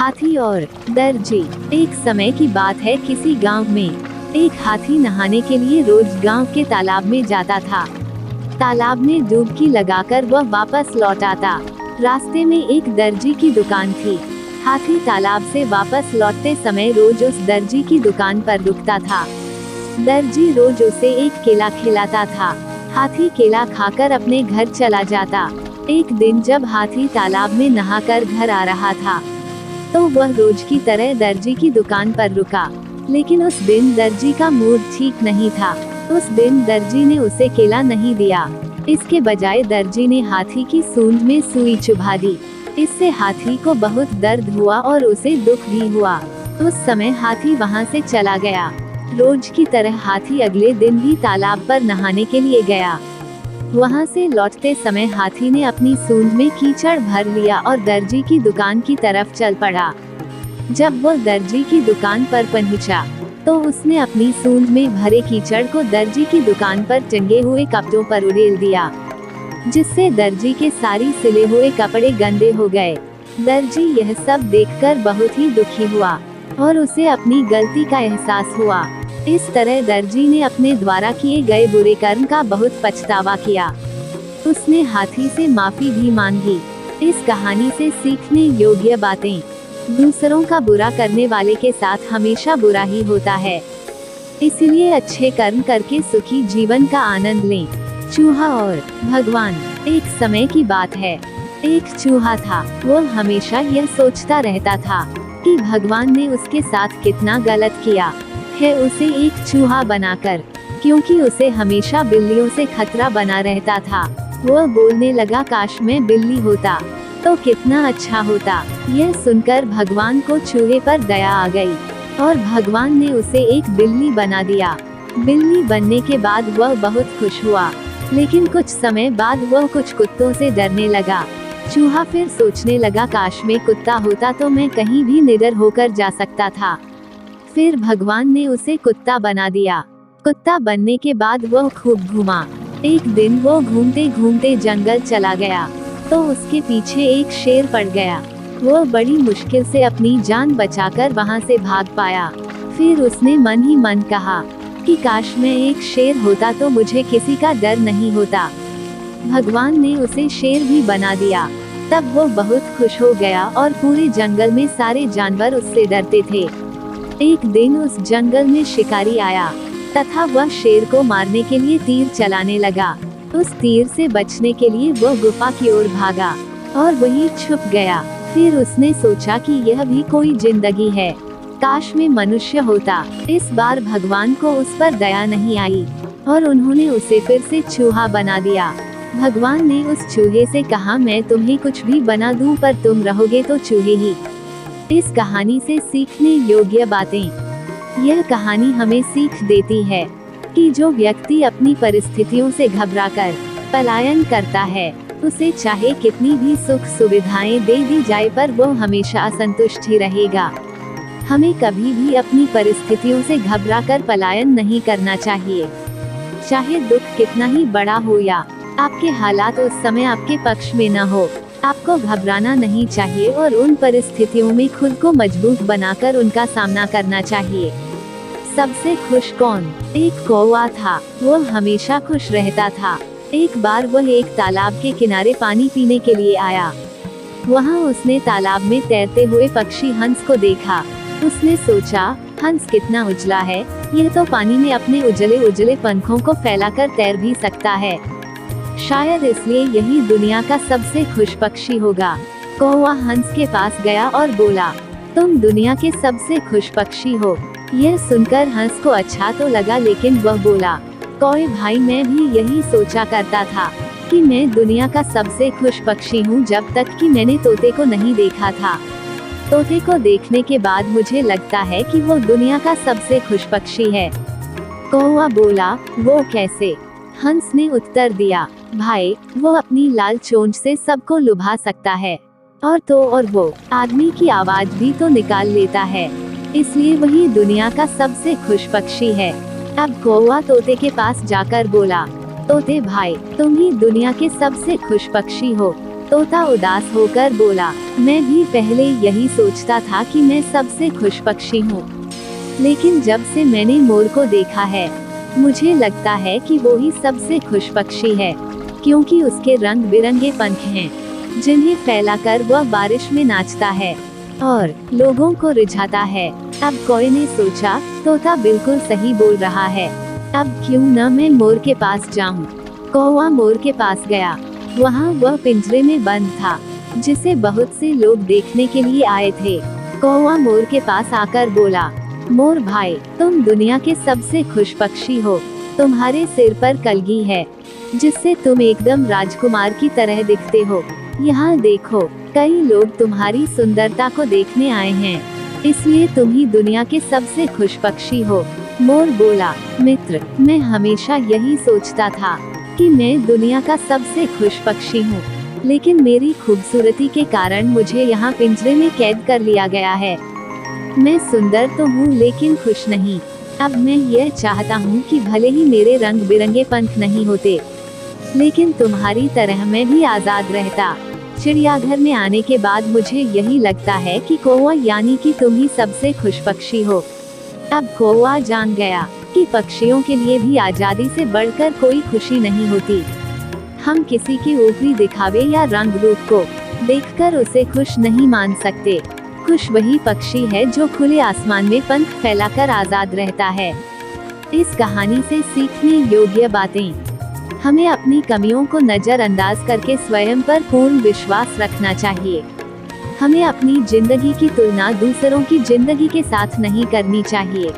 हाथी और दर्जी। एक समय की बात है, किसी गांव में एक हाथी नहाने के लिए रोज गांव के तालाब में जाता था। तालाब में डुबकी लगाकर वह वापस लौट आता। रास्ते में एक दर्जी की दुकान थी। हाथी तालाब से वापस लौटते समय रोज उस दर्जी की दुकान पर रुकता था। दर्जी रोज उसे एक केला खिलाता था। हाथी केला खाकर अपने घर चला जाता। एक दिन जब हाथी तालाब में नहाकर घर आ रहा था, तो वह रोज की तरह दर्जी की दुकान पर रुका। लेकिन उस दिन दर्जी का मूड ठीक नहीं था। उस दिन दर्जी ने उसे केला नहीं दिया। इसके बजाय दर्जी ने हाथी की सूंड में सुई चुभा दी। इससे हाथी को बहुत दर्द हुआ और उसे दुख भी हुआ। उस समय हाथी वहां से चला गया। रोज की तरह हाथी अगले दिन भी तालाब पर नहाने के लिए गया। वहां से लौटते समय हाथी ने अपनी सूंड में कीचड़ भर लिया और दर्जी की दुकान की तरफ चल पड़ा। जब वह दर्जी की दुकान पर पहुंचा, तो उसने अपनी सूंड में भरे कीचड़ को दर्जी की दुकान पर टंगे हुए कपड़ों पर उड़ेल दिया, जिससे दर्जी के सारी सिले हुए कपड़े गंदे हो गए। दर्जी यह सब देखकर बहुत ही दुखी हुआ और उसे अपनी गलती का एहसास हुआ। इस तरह दर्जी ने अपने द्वारा किए गए बुरे कर्म का बहुत पछतावा किया। उसने हाथी से माफी भी मांगी। इस कहानी से सीखने योग्य बातें। दूसरों का बुरा करने वाले के साथ हमेशा बुरा ही होता है, इसलिए अच्छे कर्म करके सुखी जीवन का आनंद लें। चूहा और भगवान। एक समय की बात है, एक चूहा था। वो हमेशा यह सोचता रहता था कि भगवान ने उसके साथ कितना गलत किया है उसे एक चूहा बनाकर, क्योंकि उसे हमेशा बिल्लियों से खतरा बना रहता था। वह बोलने लगा, काश मैं बिल्ली होता तो कितना अच्छा होता। यह सुनकर भगवान को चूहे पर दया आ गई और भगवान ने उसे एक बिल्ली बना दिया। बिल्ली बनने के बाद वह बहुत खुश हुआ, लेकिन कुछ समय बाद वह कुछ कुत्तों से डरने लगा। चूहा फिर सोचने लगा, काश मैं कुत्ता होता तो मैं कहीं भी निडर होकर जा सकता था। फिर भगवान ने उसे कुत्ता बना दिया। कुत्ता बनने के बाद वह खूब घूमा। एक दिन वो घूमते घूमते जंगल चला गया, तो उसके पीछे एक शेर पड़ गया। वह बड़ी मुश्किल से अपनी जान बचाकर वहां से भाग पाया। फिर उसने मन ही मन कहा कि काश मैं एक शेर होता तो मुझे किसी का डर नहीं होता। भगवान ने उसे शेर भी बना दिया। तब वो बहुत खुश हो गया और पूरे जंगल में सारे जानवर उससे डरते थे। एक दिन उस जंगल में शिकारी आया तथा वह शेर को मारने के लिए तीर चलाने लगा। उस तीर से बचने के लिए वह गुफा की ओर भागा और वहीं छुप गया। फिर उसने सोचा कि यह भी कोई जिंदगी है, काश मैं मनुष्य होता। इस बार भगवान को उस पर दया नहीं आई और उन्होंने उसे फिर से चूहा बना दिया। भगवान ने उस चूहे से कहा, मैं तुम्हें कुछ भी बना दूं पर तुम रहोगे तो चूहे ही। इस कहानी से सीखने योग्य बातें। यह कहानी हमें सीख देती है कि जो व्यक्ति अपनी परिस्थितियों से घबराकर पलायन करता है, उसे चाहे कितनी भी सुख सुविधाएं दे दी जाए पर वो हमेशा असंतुष्ट ही रहेगा। हमें कभी भी अपनी परिस्थितियों से घबराकर पलायन नहीं करना चाहिए। चाहे दुख कितना ही बड़ा हो या आपके हालात उस समय आपके पक्ष में न हो, आपको घबराना नहीं चाहिए और उन परिस्थितियों में खुद को मजबूत बनाकर उनका सामना करना चाहिए। सबसे खुश कौन? एक कौवा था। वो हमेशा खुश रहता था। एक बार वह एक तालाब के किनारे पानी पीने के लिए आया। वहाँ उसने तालाब में तैरते हुए पक्षी हंस को देखा। उसने सोचा, हंस कितना उजला है, यह तो पानी में अपने उजले उजले पंखों को फैलाकर तैर भी सकता है। शायद इसलिए यही दुनिया का सबसे खुश पक्षी होगा। कौवा हंस के पास गया और बोला, तुम दुनिया के सबसे खुश पक्षी हो। यह सुनकर हंस को अच्छा तो लगा, लेकिन वह बोला, कौवे भाई, मैं भी यही सोचा करता था कि मैं दुनिया का सबसे खुश पक्षी हूँ, जब तक कि मैंने तोते को नहीं देखा था। तोते को देखने के बाद मुझे लगता है कि वो दुनिया का सबसे खुश पक्षी है। कौवा बोला, वो कैसे? हंस ने उत्तर दिया, भाई, वो अपनी लाल चोंच से सबको लुभा सकता है और वो आदमी की आवाज भी तो निकाल लेता है, इसलिए वही दुनिया का सबसे खुश पक्षी है। अब कौवा तोते के पास जाकर बोला, तोते भाई, तुम ही दुनिया के सबसे खुश पक्षी हो। तोता उदास होकर बोला, मैं भी पहले यही सोचता था कि मैं सबसे खुश पक्षी हूँ, लेकिन जब से मैंने मोर को देखा है, मुझे लगता है कि वो ही सबसे खुश पक्षी है, क्योंकि उसके रंग बिरंगे पंख हैं, जिन्हें फैलाकर वह बारिश में नाचता है और लोगों को रिझाता है। अब कौवे ने सोचा, तोता बिल्कुल सही बोल रहा है, अब क्यों न मैं मोर के पास जाऊं। कौवा मोर के पास गया। वहाँ वह पिंजरे में बंद था, जिसे बहुत से लोग देखने के लिए आए थे। कौवा मोर के पास आकर बोला, मोर भाई, तुम दुनिया के सबसे खुश पक्षी हो। तुम्हारे सिर पर कलगी है, जिससे तुम एकदम राजकुमार की तरह दिखते हो। यहाँ देखो, कई लोग तुम्हारी सुंदरता को देखने आए हैं, इसलिए तुम ही दुनिया के सबसे खुश पक्षी हो। मोर बोला, मित्र, मैं हमेशा यही सोचता था कि मैं दुनिया का सबसे खुश पक्षी हूँ, लेकिन मेरी खूबसूरती के कारण मुझे यहाँ पिंजरे में कैद कर लिया गया है। मैं सुंदर तो हूँ लेकिन खुश नहीं। अब मैं यह चाहता हूँ कि भले ही मेरे रंग बिरंगे पंख नहीं होते, लेकिन तुम्हारी तरह मैं भी आजाद रहता। चिड़ियाघर में आने के बाद मुझे यही लगता है कि कौवा यानी कि तुम ही सबसे खुश पक्षी हो। अब कौवा जान गया कि पक्षियों के लिए भी आजादी से बढ़कर कोई खुशी नहीं होती। हम किसी के ऊपरी दिखावे या रंग रूप को देखकर उसे खुश नहीं मान सकते। खुश वही पक्षी है जो खुले आसमान में पंख फैलाकर आजाद रहता है। इस कहानी से सीखने योग्य बातें, हमें अपनी कमियों को नजरअंदाज करके स्वयं पर पूर्ण विश्वास रखना चाहिए। हमें अपनी जिंदगी की तुलना दूसरों की जिंदगी के साथ नहीं करनी चाहिए।